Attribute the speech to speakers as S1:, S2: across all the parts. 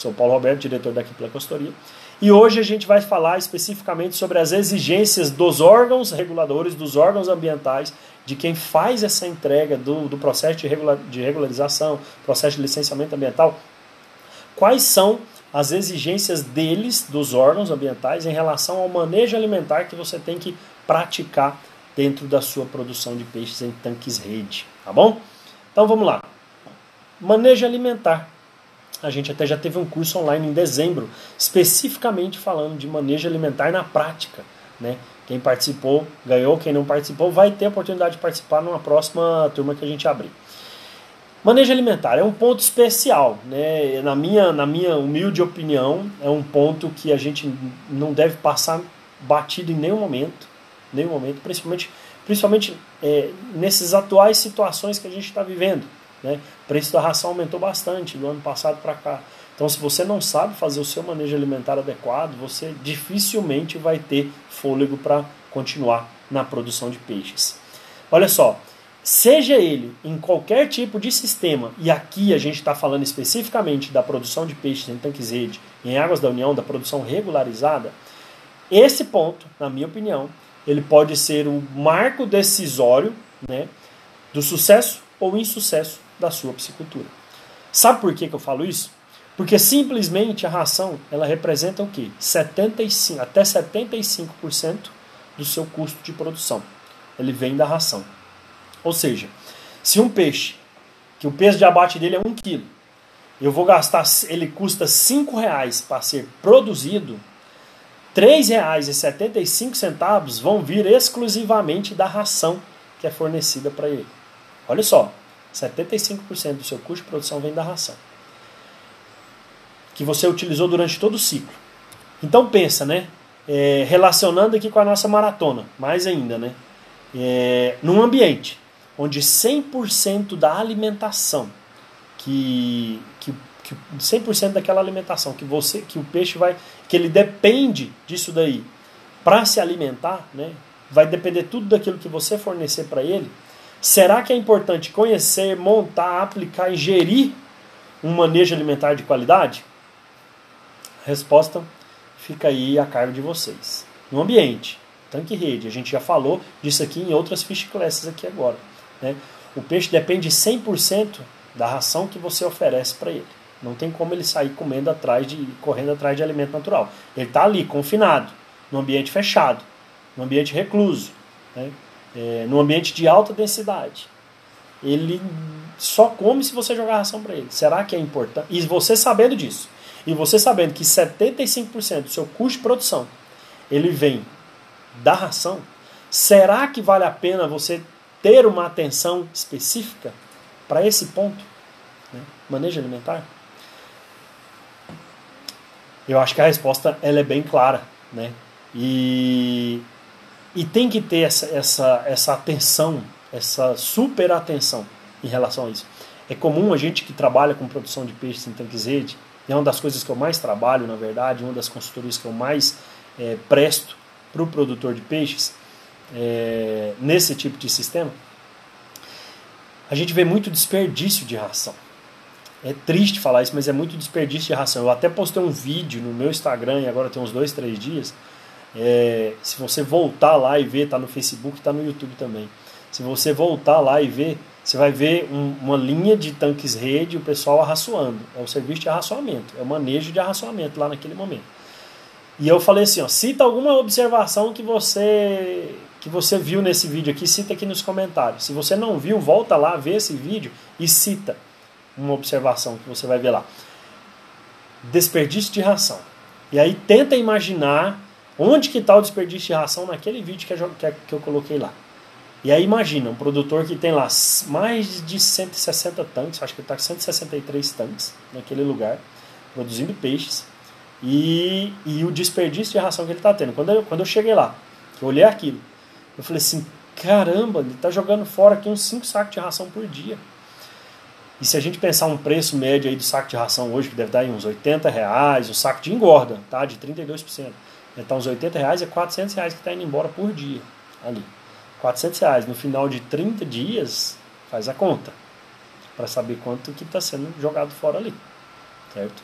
S1: Sou Paulo Roberto, diretor da Kipler Consultoria. E hoje a gente vai falar especificamente sobre as exigências dos órgãos reguladores, dos órgãos ambientais, de quem faz essa entrega do processo de regularização, processo de licenciamento ambiental. Quais são as exigências deles, dos órgãos ambientais, em relação ao manejo alimentar que você tem que praticar dentro da sua produção de peixes em tanques-rede, tá bom? Então vamos lá. Manejo alimentar. A gente até já teve um curso online em dezembro, especificamente falando de manejo alimentar na prática, né? Quem participou ganhou, quem não participou vai ter a oportunidade de participar numa próxima turma que a gente abrir. Manejo alimentar é um ponto especial, né? Na minha humilde opinião, é um ponto que a gente não deve passar batido em nenhum momento, principalmente nessas atuais situações que a gente está vivendo, né? O preço da ração aumentou bastante do ano passado para cá. Então, se você não sabe fazer o seu manejo alimentar adequado, você dificilmente vai ter fôlego para continuar na produção de peixes. Olha só, seja ele em qualquer tipo de sistema, e aqui a gente está falando especificamente da produção de peixes em tanques-rede, em águas da União, da produção regularizada, esse ponto, na minha opinião, ele pode ser o marco decisório, né, do sucesso ou insucesso da sua piscicultura. Sabe por que eu falo isso? Porque simplesmente a ração ela representa o quê? Até 75% do seu custo de produção. Ele vem da ração. Ou seja, se um peixe, que o peso de abate dele é 1 kg, eu vou gastar, ele custa R$5 para ser produzido, R$3,75 vão vir exclusivamente da ração que é fornecida para ele. Olha só, 75% do seu custo de produção vem da ração, que você utilizou durante todo o ciclo. Então pensa, né? Relacionando aqui com a nossa maratona, mais ainda, né? Num ambiente onde 100% da alimentação, 100% daquela alimentação que o peixe que ele depende disso daí para se alimentar, né? Vai depender tudo daquilo que você fornecer para ele. Será que é importante conhecer, montar, aplicar e gerir um manejo alimentar de qualidade? A resposta fica aí a cargo de vocês. No ambiente, tanque-rede, a gente já falou disso aqui em outras fish classes aqui agora, né? O peixe depende 100% da ração que você oferece para ele. Não tem como ele sair correndo atrás de alimento natural. Ele está ali, confinado, no ambiente fechado, no ambiente recluso, né? No ambiente de alta densidade. Ele só come se você jogar ração para ele. Será que é importante? E você sabendo disso, e você sabendo que 75% do seu custo de produção ele vem da ração, será que vale a pena você ter uma atenção específica para esse ponto, né? Manejo alimentar? Eu acho que a resposta ela é bem clara, né? E tem que ter essa atenção, essa super atenção em relação a isso. É comum a gente que trabalha com produção de peixes em tanques-rede, é uma das coisas que eu mais trabalho, na verdade, uma das consultorias que eu mais presto para o produtor de peixes, nesse tipo de sistema, a gente vê muito desperdício de ração. É triste falar isso, mas é muito desperdício de ração. Eu até postei um vídeo no meu Instagram, e agora tem uns 2, 3 dias. Se você voltar lá e ver, está no Facebook, está no YouTube também. Se você voltar lá e ver, você vai ver uma linha de tanques-rede, o pessoal arraçoando. É o serviço de arraçoamento, é o manejo de arraçoamento lá naquele momento. E eu falei assim, cita alguma observação que você viu nesse vídeo aqui, cita aqui nos comentários. Se você não viu, volta lá, vê esse vídeo e cita uma observação que você vai ver lá. Desperdício de ração. E aí tenta imaginar onde que está o desperdício de ração naquele vídeo que eu coloquei lá. E aí imagina, um produtor que tem lá mais de 160 tanques, acho que ele está com 163 tanques naquele lugar, produzindo peixes, e o desperdício de ração que ele está tendo. Quando eu cheguei lá, que eu olhei aquilo, eu falei assim, caramba, ele está jogando fora aqui uns 5 sacos de ração por dia. E se a gente pensar um preço médio aí do saco de ração hoje, que deve dar aí uns R$80, o saco de engorda, tá? De 32%. Então uns R$80 é R$400 que está indo embora por dia ali. R$400 no final de 30 dias, faz a conta, para saber quanto que está sendo jogado fora ali, certo?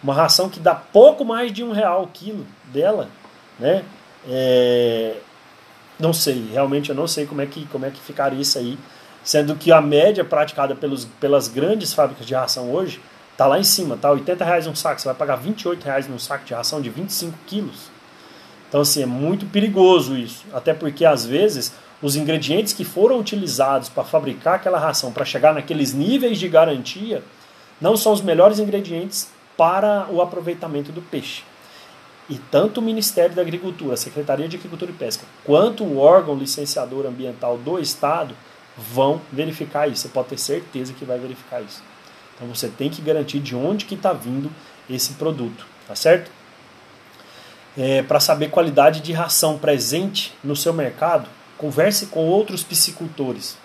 S1: uma ração que dá pouco mais de R$1 o quilo dela, né? Não sei, realmente eu não sei como é que ficaria isso aí, sendo que a média praticada pelas grandes fábricas de ração hoje está lá em cima, tá? R$80 um saco, você vai pagar R$28 num saco de ração de 25 quilos. Então, assim, é muito perigoso isso. Até porque, às vezes, os ingredientes que foram utilizados para fabricar aquela ração, para chegar naqueles níveis de garantia, não são os melhores ingredientes para o aproveitamento do peixe. E tanto o Ministério da Agricultura, a Secretaria de Agricultura e Pesca, quanto o órgão licenciador ambiental do Estado vão verificar isso. Você pode ter certeza que vai verificar isso. Então, você tem que garantir de onde que está vindo esse produto, tá certo? Para saber qualidade de ração presente no seu mercado, converse com outros piscicultores.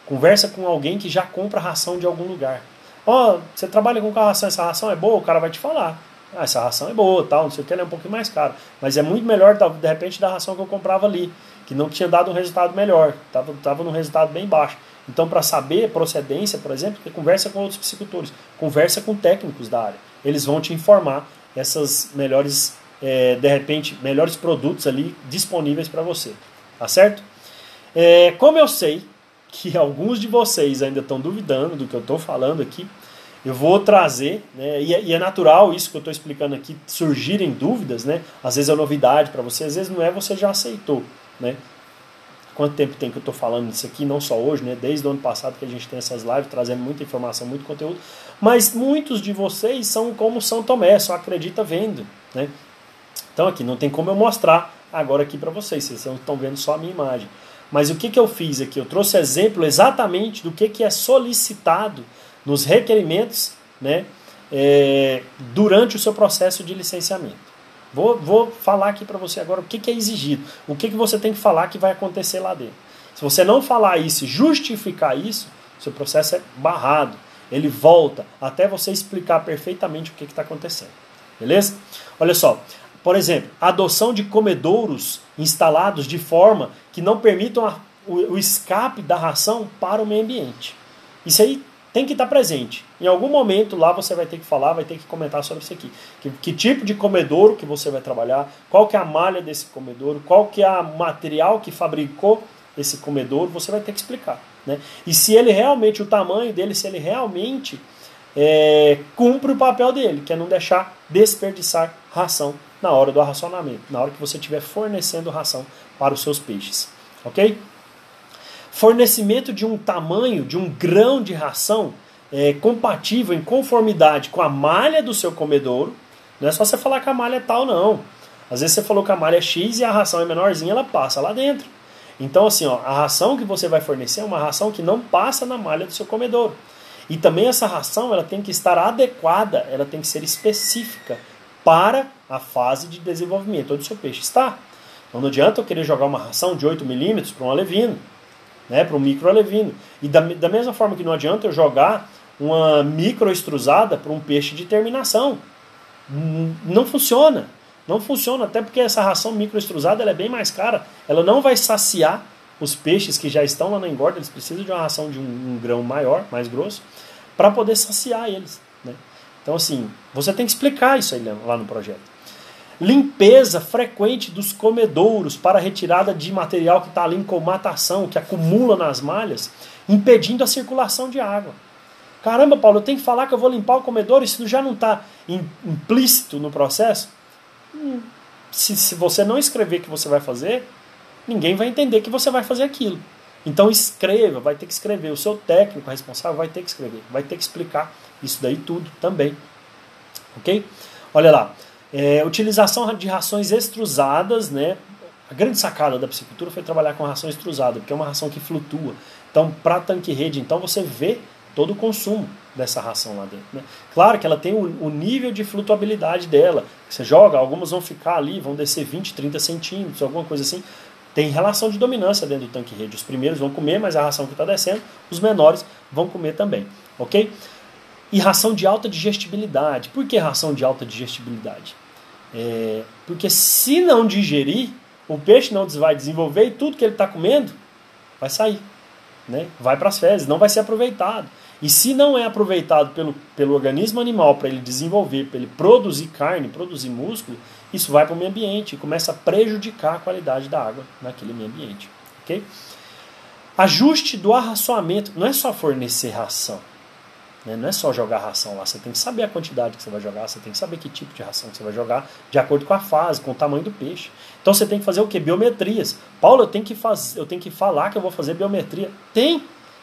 S1: Conversa com alguém que já compra ração de algum lugar. Você trabalha com ração, essa ração é boa? O cara vai te falar. Essa ração é boa, tal, não sei o que, ela é um pouquinho mais cara. Mas é muito melhor, de repente, da ração que eu comprava ali, que não tinha dado um resultado melhor, estava num resultado bem baixo. Então, para saber procedência, por exemplo, conversa com outros piscicultores, conversa com técnicos da área. Eles vão te informar essas melhores de repente, melhores produtos ali disponíveis para você, tá certo? Como eu sei que alguns de vocês ainda estão duvidando do que eu estou falando aqui, eu vou trazer, né, e é natural isso que eu estou explicando aqui, surgirem dúvidas, né? Às vezes é novidade para você, às vezes não é, você já aceitou, né? Quanto tempo tem que eu estou falando isso aqui, não só hoje, né? Desde o ano passado que a gente tem essas lives, trazendo muita informação, muito conteúdo, mas muitos de vocês são como São Tomé, só acredita vendo, né? Então aqui, não tem como eu mostrar agora aqui para vocês estão vendo só a minha imagem. Mas o que eu fiz aqui? Eu trouxe exemplo exatamente do que é solicitado nos requerimentos, né, durante o seu processo de licenciamento. Vou falar aqui para você agora o que é exigido, o que você tem que falar que vai acontecer lá dentro. Se você não falar isso e justificar isso, seu processo é barrado. Ele volta até você explicar perfeitamente o que está acontecendo. Beleza? Olha só. Por exemplo, a adoção de comedouros instalados de forma que não permitam o escape da ração para o meio ambiente. Isso aí tem que estar presente. Em algum momento lá você vai ter que falar, vai ter que comentar sobre isso aqui. Que tipo de comedouro que você vai trabalhar, qual que é a malha desse comedouro, qual que é o material que fabricou esse comedouro, você vai ter que explicar, né? E se ele realmente, o tamanho dele, se ele realmente cumpre o papel dele, que é não deixar desperdiçar ração na hora do arracionamento, na hora que você estiver fornecendo ração para os seus peixes, ok? Fornecimento de um tamanho, de um grão de ração compatível, em conformidade com a malha do seu comedouro. Não é só você falar que a malha é tal, não. Às vezes você falou que a malha é X e a ração é menorzinha, ela passa lá dentro. Então, assim, a ração que você vai fornecer é uma ração que não passa na malha do seu comedouro. E também essa ração ela tem que estar adequada, ela tem que ser específica para a fase de desenvolvimento onde o seu peixe está. Então não adianta eu querer jogar uma ração de 8 milímetros para um alevino, né, para um microalevino. E da mesma forma que não adianta eu jogar uma microextrusada para um peixe de terminação. Não funciona. Não funciona, até porque essa ração microextrusada ela é bem mais cara. Ela não vai saciar os peixes que já estão lá na engorda. Eles precisam de uma ração de um grão maior, mais grosso, para poder saciar eles, né? Então, assim, você tem que explicar isso aí lá no projeto. Limpeza frequente dos comedouros para retirada de material que está ali em comatação, que acumula nas malhas, impedindo a circulação de água. Caramba, Paulo, eu tenho que falar que eu vou limpar o comedouro, isso já não está implícito no processo? Se você não escrever que você vai fazer, ninguém vai entender que você vai fazer aquilo. Então escreva, vai ter que escrever. O seu técnico responsável vai ter que escrever, vai ter que explicar isso daí tudo também. Ok? Olha lá. Utilização de rações extrusadas, né? A grande sacada da piscicultura foi trabalhar com ração extrusada, porque é uma ração que flutua. Então, para tanque-rede, então, você vê todo o consumo dessa ração lá dentro, né? Claro que ela tem o nível de flutuabilidade dela. Você joga, algumas vão ficar ali, vão descer 20, 30 centímetros, alguma coisa assim. Tem relação de dominância dentro do tanque-rede. Os primeiros vão comer, mas a ração que está descendo, os menores vão comer também. Ok? E ração de alta digestibilidade. Por que ração de alta digestibilidade? Porque se não digerir, o peixe não vai desenvolver e tudo que ele está comendo vai sair, né? Vai para as fezes, não vai ser aproveitado. E se não é aproveitado pelo organismo animal para ele desenvolver, para ele produzir carne, produzir músculo, isso vai para o meio ambiente e começa a prejudicar a qualidade da água naquele meio ambiente. Okay? Ajuste do arraçoamento, não é só fornecer ração, né? Não é só jogar ração lá, você tem que saber a quantidade que você vai jogar, você tem que saber que tipo de ração que você vai jogar, de acordo com a fase, com o tamanho do peixe. Então você tem que fazer o quê? Biometrias. Paulo, eu tenho que falar que eu vou fazer biometria.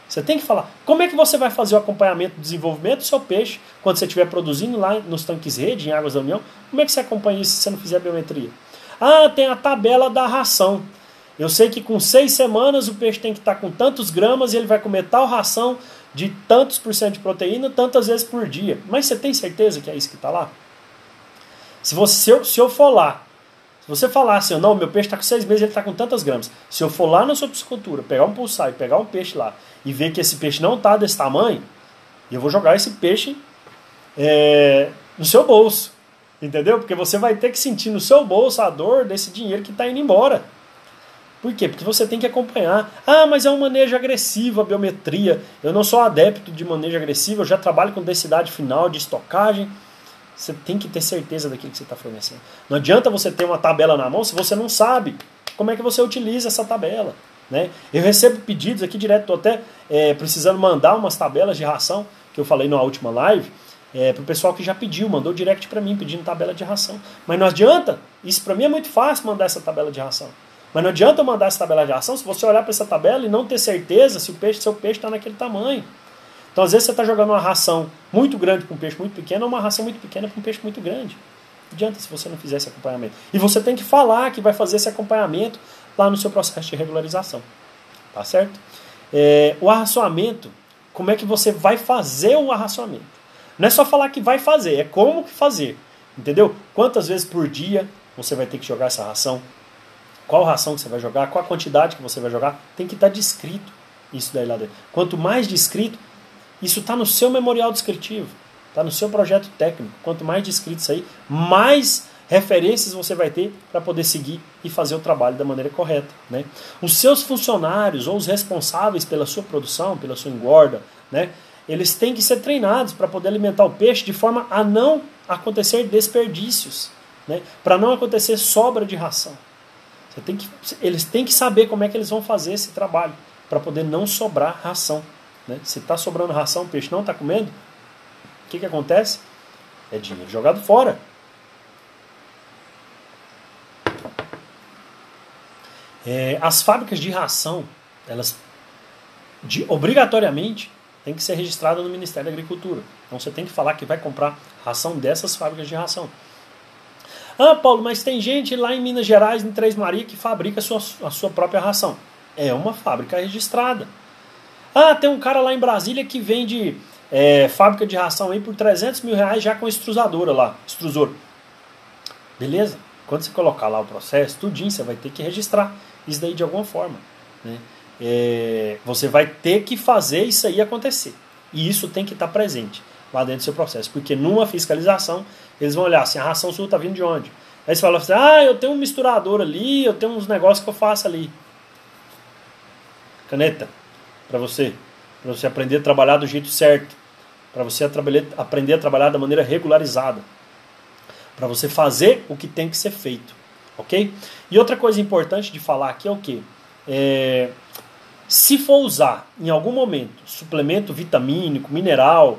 S1: Você tem que falar. Como é que você vai fazer o acompanhamento do desenvolvimento do seu peixe quando você estiver produzindo lá nos tanques rede, em Águas da União? Como é que você acompanha isso se você não fizer biometria? Ah, tem a tabela da ração. Eu sei que com 6 semanas o peixe tem que estar com tantos gramas e ele vai comer tal ração de tantos por cento de proteína, tantas vezes por dia. Mas você tem certeza que é isso que está lá? Se eu for lá, se você falar assim, não, meu peixe está com 6 meses e ele está com tantas gramas. Se eu for lá na sua piscicultura, pegar um pulsar e pegar um peixe lá e ver que esse peixe não está desse tamanho, eu vou jogar esse peixe no seu bolso. Entendeu? Porque você vai ter que sentir no seu bolso a dor desse dinheiro que está indo embora. Por quê? Porque você tem que acompanhar. Ah, mas é um manejo agressivo, a biometria. Eu não sou adepto de manejo agressivo, eu já trabalho com densidade final de estocagem. Você tem que ter certeza daquilo que você está fornecendo. Não adianta você ter uma tabela na mão se você não sabe como é que você utiliza essa tabela. Né? Eu recebo pedidos aqui direto, estou até precisando mandar umas tabelas de ração, que eu falei na última live, para o pessoal que já pediu, mandou direct para mim pedindo tabela de ração. Mas não adianta, isso para mim é muito fácil mandar essa tabela de ração. Mas não adianta eu mandar essa tabela de ração se você olhar para essa tabela e não ter certeza se seu peixe está naquele tamanho. Então, às vezes, você está jogando uma ração muito grande para um peixe muito pequeno ou uma ração muito pequena para um peixe muito grande. Não adianta se você não fizer esse acompanhamento. E você tem que falar que vai fazer esse acompanhamento lá no seu processo de regularização. Tá certo? O arraçoamento, como é que você vai fazer o arraçoamento? Não é só falar que vai fazer, é como que fazer. Entendeu? Quantas vezes por dia você vai ter que jogar essa ração? Qual ração que você vai jogar, qual a quantidade que você vai jogar, tem que estar descrito isso daí lá dentro. Quanto mais descrito, isso está no seu memorial descritivo, está no seu projeto técnico. Quanto mais descrito isso aí, mais referências você vai ter para poder seguir e fazer o trabalho da maneira correta. Né? Os seus funcionários ou os responsáveis pela sua produção, pela sua engorda, né, eles têm que ser treinados para poder alimentar o peixe de forma a não acontecer desperdícios, né, para não acontecer sobra de ração. Eles têm que saber como é que eles vão fazer esse trabalho para poder não sobrar ração. Né? Se está sobrando ração, o peixe não está comendo, o que acontece? É dinheiro jogado fora. As fábricas de ração, elas obrigatoriamente têm que ser registradas no Ministério da Agricultura. Então você tem que falar que vai comprar ração dessas fábricas de ração. Ah, Paulo, mas tem gente lá em Minas Gerais, em Três Marias, que fabrica a sua própria ração. É uma fábrica registrada. Ah, tem um cara lá em Brasília que vende fábrica de ração aí por 300 mil reais já com extrusor lá. Beleza? Quando você colocar lá o processo, tudinho, você vai ter que registrar isso daí de alguma forma. Né? Você vai ter que fazer isso aí acontecer. E isso tem que estar presente lá dentro do seu processo. Porque numa fiscalização, eles vão olhar assim, a ração sua está vindo de onde? Aí você fala assim, eu tenho um misturador ali, eu tenho uns negócios que eu faço ali. Caneta, para você aprender a trabalhar do jeito certo, para você aprender a trabalhar da maneira regularizada, para você fazer o que tem que ser feito, ok? E outra coisa importante de falar aqui é o quê? Se for usar em algum momento suplemento vitamínico, mineral,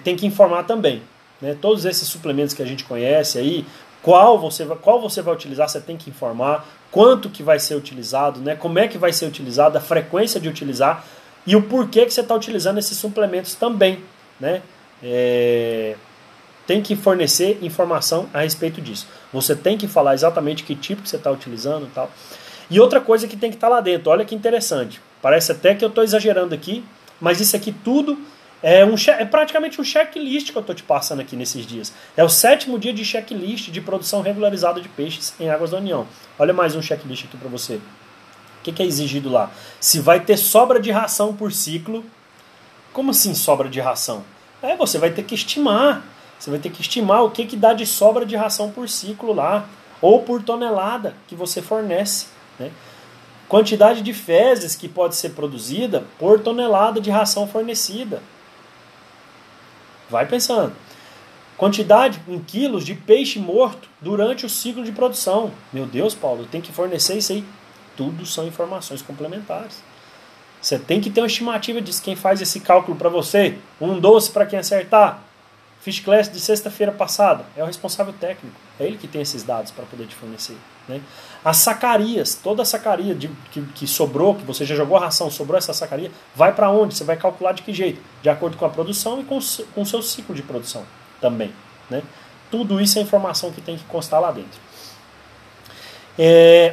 S1: tem que informar também. Né? Todos esses suplementos que a gente conhece aí, qual você vai utilizar, você tem que informar, quanto que vai ser utilizado, né? Como é que vai ser utilizado, a frequência de utilizar e o porquê que você está utilizando esses suplementos também. Né? Tem que fornecer informação a respeito disso. Você tem que falar exatamente que tipo que você está utilizando e tal. E outra coisa que tem que estar lá dentro, olha que interessante, parece até que eu estou exagerando aqui, mas isso aqui tudo é praticamente um checklist que eu estou te passando aqui nesses dias. É o 7º dia de checklist de produção regularizada de peixes em Águas da União. Olha mais um checklist aqui para você. O que é exigido lá? Se vai ter sobra de ração por ciclo. Como assim sobra de ração? Você vai ter que estimar. Você vai ter que estimar o que dá de sobra de ração por ciclo lá. Ou por tonelada que você fornece. Né? Quantidade de fezes que pode ser produzida por tonelada de ração fornecida. Vai pensando. Quantidade em quilos de peixe morto durante o ciclo de produção. Meu Deus, Paulo, tem que fornecer isso aí. Tudo são informações complementares. Você tem que ter uma estimativa disso. Quem faz esse cálculo para você, um doce para quem acertar, Fish Class de sexta-feira passada, é o responsável técnico. É ele que tem esses dados para poder te fornecer. Né? As sacarias, toda a sacaria que sobrou, que você já jogou a ração, sobrou essa sacaria, vai para onde? Você vai calcular de que jeito? De acordo com a produção e com o seu ciclo de produção também. Né? Tudo isso é informação que tem que constar lá dentro.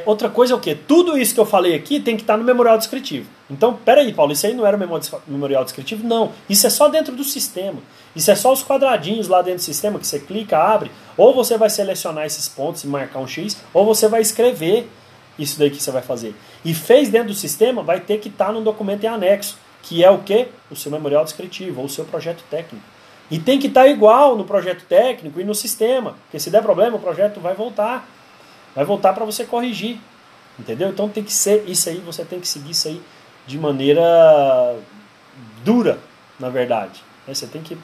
S1: Outra coisa é o quê? Tudo isso que eu falei aqui tem que estar no memorial descritivo. Então, peraí, Paulo, isso aí não era o memorial descritivo? Não, isso é só dentro do sistema. Isso é só os quadradinhos lá dentro do sistema que você clica, abre, ou você vai selecionar esses pontos e marcar um X, ou você vai escrever isso daí que você vai fazer. E fez dentro do sistema, vai ter que estar no documento em anexo, que é o quê? O seu memorial descritivo, ou o seu projeto técnico. E tem que estar igual no projeto técnico e no sistema, porque se der problema, o projeto vai voltar. Vai voltar para você corrigir, entendeu? Então tem que ser isso aí, você tem que seguir isso aí de maneira dura, na verdade. Você tem que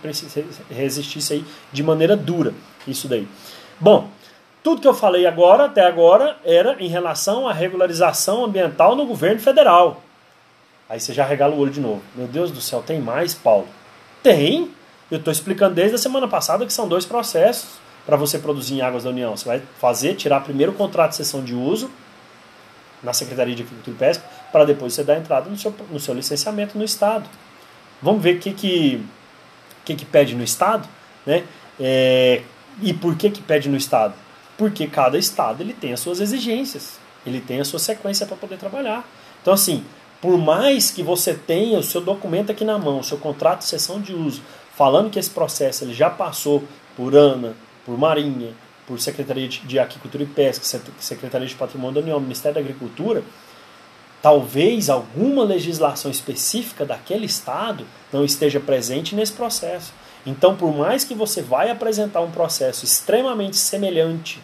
S1: resistir isso aí de maneira dura, isso daí. Bom, tudo que eu falei agora, até agora, era em relação à regularização ambiental no governo federal. Aí você já regala o olho de novo. Meu Deus do céu, tem mais, Paulo? Tem! Eu estou explicando desde a semana passada que são 2 processos para você produzir em águas da União. Você vai tirar primeiro o contrato de cessão de uso na Secretaria de Agricultura e Pesca, para depois você dar entrada no seu licenciamento no Estado. Vamos ver o que pede no Estado, né? E por que pede no Estado? Porque cada Estado ele tem as suas exigências, ele tem a sua sequência para poder trabalhar. Então, assim, por mais que você tenha o seu documento aqui na mão, o seu contrato de cessão de uso, falando que esse processo ele já passou por ANA, por Marinha, por Secretaria de Agricultura e Pesca, Secretaria de Patrimônio da União, Ministério da Agricultura, talvez alguma legislação específica daquele Estado não esteja presente nesse processo. Então, por mais que você vai apresentar um processo extremamente semelhante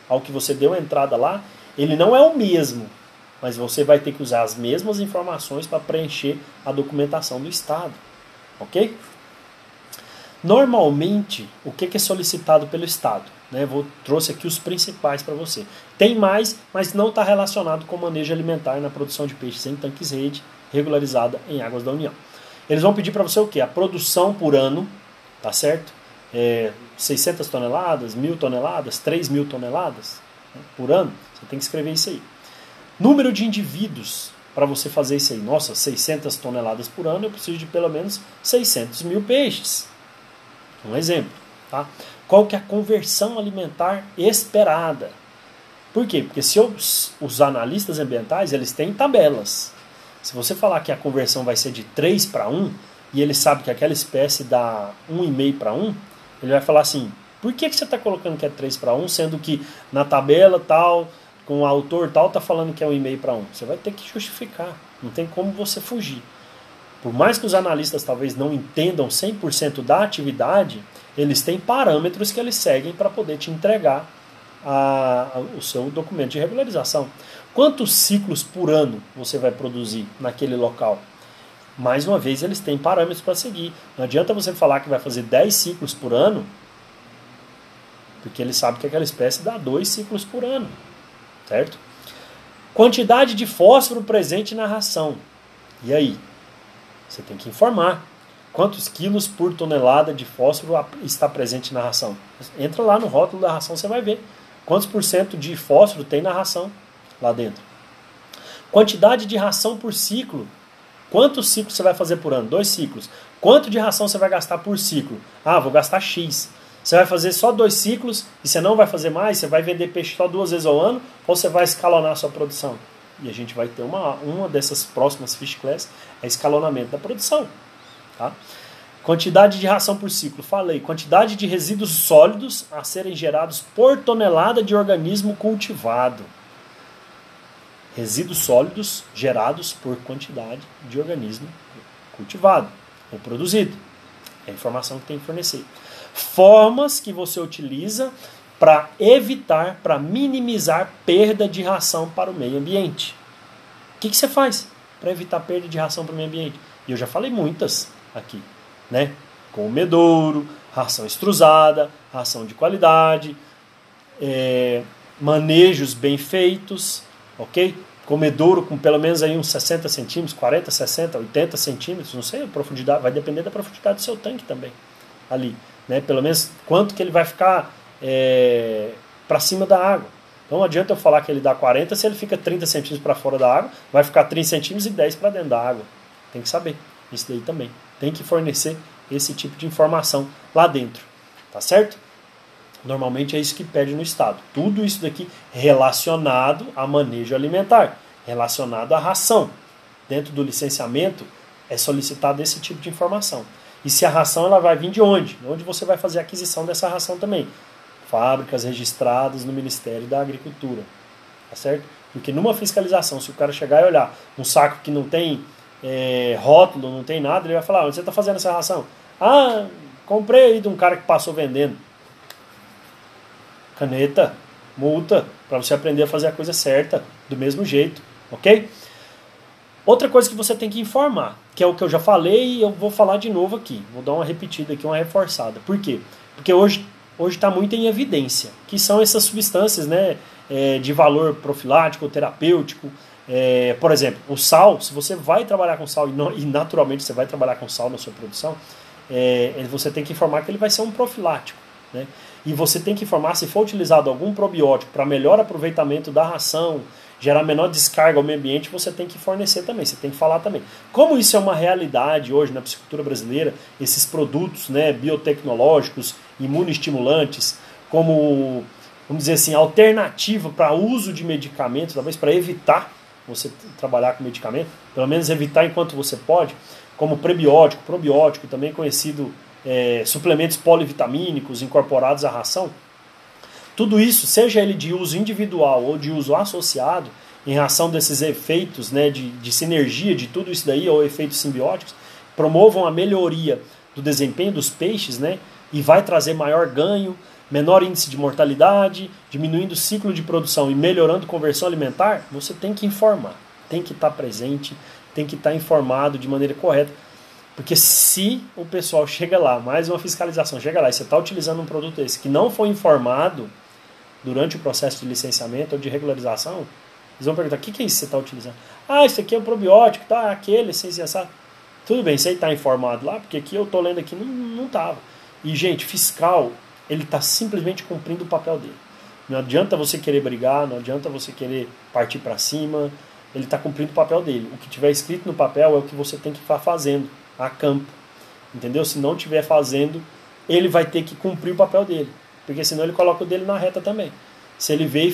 S1: ao que você deu entrada lá, ele não é o mesmo, mas você vai ter que usar as mesmas informações para preencher a documentação do Estado. Ok? Normalmente, o que é solicitado pelo Estado? Trouxe aqui os principais para você. Tem mais, mas não está relacionado com o manejo alimentar na produção de peixes em tanques-rede regularizada em águas da União. Eles vão pedir para você o quê? A produção por ano, tá certo? 600 toneladas, 1.000 toneladas, 3.000 toneladas por ano. Você tem que escrever isso aí. Número de indivíduos para você fazer isso aí. Nossa, 600 toneladas por ano, eu preciso de pelo menos 600 mil peixes. Um exemplo, tá? Qual que é a conversão alimentar esperada? Por quê? Porque se os analistas ambientais, eles têm tabelas. Se você falar que a conversão vai ser de 3 para 1, e ele sabe que aquela espécie dá 1,5 para 1, ele vai falar assim, por que você está colocando que é 3 para 1, sendo que na tabela tal, com o autor tal, está falando que é 1,5 para 1? Você vai ter que justificar, não tem como você fugir. Por mais que os analistas talvez não entendam 100% da atividade, eles têm parâmetros que eles seguem para poder te entregar o seu documento de regularização. Quantos ciclos por ano você vai produzir naquele local? Mais uma vez, eles têm parâmetros para seguir. Não adianta você falar que vai fazer 10 ciclos por ano, porque eles sabem que aquela espécie dá 2 ciclos por ano. Certo? Quantidade de fósforo presente na ração. E aí? Você tem que informar quantos quilos por tonelada de fósforo está presente na ração. Entra lá no rótulo da ração, você vai ver quantos % de fósforo tem na ração lá dentro. Quantidade de ração por ciclo. Quantos ciclos você vai fazer por ano? 2 ciclos. Quanto de ração você vai gastar por ciclo? Vou gastar X. Você vai fazer só 2 ciclos e você não vai fazer mais? Você vai vender peixe só 2 vezes ao ano? Ou você vai escalonar a sua produção? E a gente vai ter uma dessas próximas Fish Class, é escalonamento da produção. Tá? Quantidade de ração por ciclo, falei. Quantidade de resíduos sólidos a serem gerados por tonelada de organismo cultivado. Resíduos sólidos gerados por quantidade de organismo cultivado ou produzido. É a informação que tem que fornecer. Formas que você utiliza para evitar, para minimizar perda de ração para o meio ambiente. O que você faz para evitar perda de ração para o meio ambiente? E eu já falei muitas aqui, né? comedouro, ração extrusada, ração de qualidade, manejos bem feitos, ok? Comedouro com pelo menos aí uns 60 centímetros, 40, 60, 80 centímetros, não sei a profundidade, vai depender da profundidade do seu tanque também, ali, né? Pelo menos quanto que ele vai ficar para cima da água. Não adianta eu falar que ele dá 40 se ele fica 30 centímetros para fora da água, vai ficar 30 centímetros e 10 para dentro da água. Tem que saber isso daí também. Tem que fornecer esse tipo de informação lá dentro, tá certo? Normalmente é isso que pede no Estado. Tudo isso daqui relacionado a manejo alimentar, relacionado à ração. Dentro do licenciamento é solicitado esse tipo de informação. E se a ração ela vai vir de onde? Onde você vai fazer a aquisição dessa ração também? Fábricas registradas no Ministério da Agricultura, tá certo? Porque numa fiscalização, se o cara chegar e olhar um saco que não tem rótulo, não tem nada, ele vai falar, onde você está fazendo essa ração? Ah, comprei aí de um cara que passou vendendo. Caneta, multa, para você aprender a fazer a coisa certa, do mesmo jeito, ok? Outra coisa que você tem que informar, que é o que eu já falei e eu vou falar de novo aqui, vou dar uma repetida aqui, uma reforçada. Por quê? Porque hoje está muito em evidência, que são essas substâncias, né, de valor profilático ou terapêutico. Por exemplo, o sal, se você vai trabalhar com sal e naturalmente você vai trabalhar com sal na sua produção, você tem que informar que ele vai ser um profilático, né? E você tem que informar se for utilizado algum probiótico para melhor aproveitamento da ração, gerar menor descarga ao meio ambiente, você tem que fornecer também, você tem que falar também. Como isso é uma realidade hoje na piscicultura brasileira, esses produtos, né, biotecnológicos, imunoestimulantes, como, vamos dizer assim, alternativa para uso de medicamentos, talvez para evitar você trabalhar com medicamento, pelo menos evitar enquanto você pode, como prebiótico, probiótico, também conhecido suplementos polivitamínicos incorporados à ração. Tudo isso, seja ele de uso individual ou de uso associado, em razão desses efeitos, né, de sinergia de tudo isso daí, ou efeitos simbióticos, promovam a melhoria do desempenho dos peixes, né, e vai trazer maior ganho, menor índice de mortalidade, diminuindo o ciclo de produção e melhorando a conversão alimentar, você tem que informar, tem que estar presente, tem que estar informado de maneira correta. Porque se o pessoal chega lá, mais uma fiscalização, chega lá e você está utilizando um produto esse que não foi informado durante o processo de licenciamento ou de regularização, eles vão perguntar, o que é isso que você está utilizando? Ah, isso aqui é um probiótico, tá? Aquele, sem cessar. Tudo bem, você está informado lá, porque aqui eu estou lendo aqui, não estava. E, gente, fiscal, ele está simplesmente cumprindo o papel dele. Não adianta você querer brigar, não adianta você querer partir para cima, ele está cumprindo o papel dele. O que tiver escrito no papel é o que você tem que estar fazendo a campo, entendeu? Se não estiver fazendo, ele vai ter que cumprir o papel dele, porque senão ele coloca o dele na reta também. Se ele vê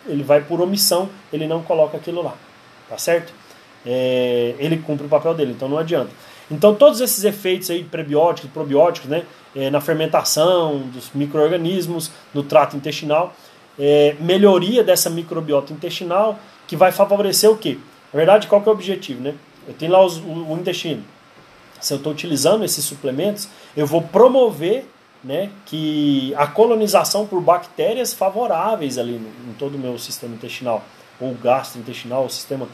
S1: ele vai por omissão, ele não coloca aquilo lá, tá certo? Ele cumpre o papel dele, então não adianta. Então todos esses efeitos aí, prebióticos, probióticos, né, na fermentação dos micro-organismos, no trato intestinal, melhoria dessa microbiota intestinal, que vai favorecer o quê? Na verdade, qual que é o objetivo, né? Eu tenho lá o intestino. Se eu estou utilizando esses suplementos, eu vou promover, né, que a colonização por bactérias favoráveis ali em todo o meu sistema intestinal, ou gastrointestinal, ou sistema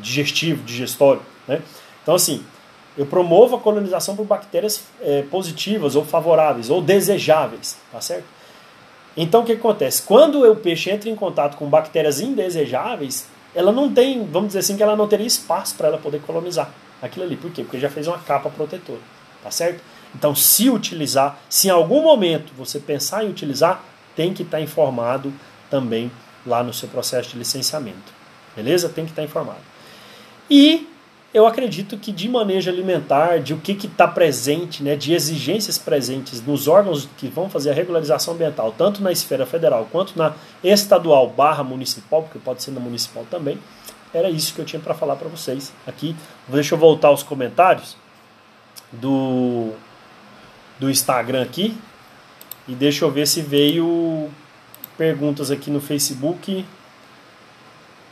S1: digestivo, digestório, né? Então, assim, eu promovo a colonização por bactérias positivas, ou favoráveis, ou desejáveis, tá certo? Então, o que acontece? Quando o peixe entra em contato com bactérias indesejáveis, ela não tem, vamos dizer assim, que ela não teria espaço para ela poder colonizar aquilo ali. Por quê? Porque já fez uma capa protetora, tá certo? Então, se utilizar, se em algum momento você pensar em utilizar, tem que estar informado também lá no seu processo de licenciamento. Beleza? Tem que estar informado. E eu acredito que de manejo alimentar, de o que está presente, né, de exigências presentes nos órgãos que vão fazer a regularização ambiental, tanto na esfera federal quanto na estadual / municipal, porque pode ser na municipal também, era isso que eu tinha para falar para vocês aqui. Deixa eu voltar aos comentários do Instagram aqui, e deixa eu ver se veio perguntas aqui no Facebook.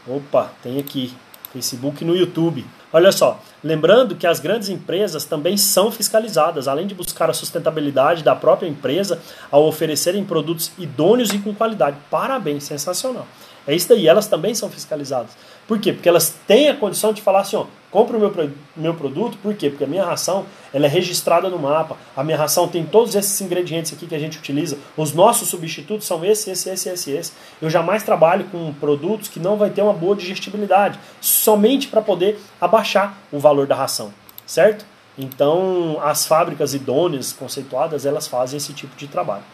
S1: Opa, tem aqui, Facebook e no YouTube. Olha só, lembrando que as grandes empresas também são fiscalizadas, além de buscar a sustentabilidade da própria empresa ao oferecerem produtos idôneos e com qualidade. Parabéns, sensacional. É isso daí, elas também são fiscalizadas. Por quê? Porque elas têm a condição de falar assim, ó, compra o meu produto, por quê? Porque a minha ração ela é registrada no mapa, a minha ração tem todos esses ingredientes aqui que a gente utiliza, os nossos substitutos são esse. Eu jamais trabalho com produtos que não vai ter uma boa digestibilidade, somente para poder abaixar o valor da ração, certo? Então, as fábricas idôneas, conceituadas, elas fazem esse tipo de trabalho.